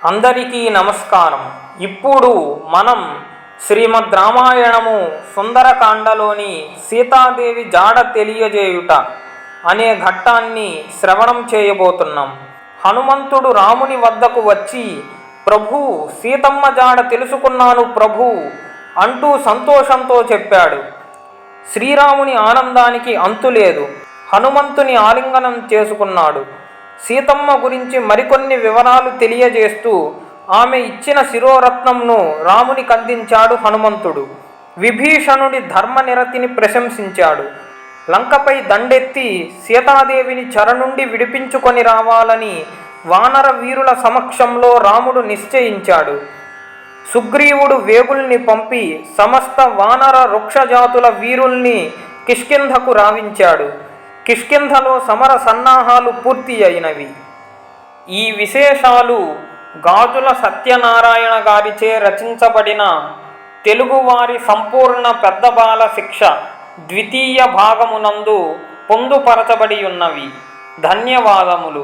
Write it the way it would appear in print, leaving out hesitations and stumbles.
అందరికీ నమస్కారం. ఇప్పుడు మనం శ్రీమద్ రామాయణము సుందరకాండలోని సీతాదేవి జాడ తెలియజేయుట అనే ఘట్టాన్ని శ్రవణం చేయబోతున్నాం. హనుమంతుడు రాముని వద్దకు వచ్చి, ప్రభు, సీతమ్మ జాడ తెలుసుకున్నాను ప్రభు అంటూ సంతోషంతో చెప్పాడు. శ్రీరాముని ఆనందానికి అంతులేదు. హనుమంతుని ఆలింగనం చేసుకున్నాడు. సీతమ్మ గురించి మరికొన్ని వివరాలు తెలియజేస్తూ ఆమె ఇచ్చిన శిరోరత్నంను రామునికి అందించాడు హనుమంతుడు. విభీషణుడి ధర్మనిరతిని ప్రశంసించాడు. లంకపై దండెత్తి సీతాదేవిని చెర నుండి విడిపించుకొని రావాలని వానర వీరుల సమక్షంలో రాముడు నిశ్చయించాడు. సుగ్రీవుడు వేగుల్ని పంపి సమస్త వానర వృక్షజాతుల వీరుల్ని కిష్కింధకు రావించాడు. కిష్కింధలో సమర సన్నాహాలు పూర్తి అయినవి. ఈ విశేషాలు గాజుల సత్యనారాయణ గారిచే రచించబడిన తెలుగువారి సంపూర్ణ పెద్దబాల శిక్ష ద్వితీయ భాగమునందు పొందుపరచబడి ఉన్నవి. ధన్యవాదములు.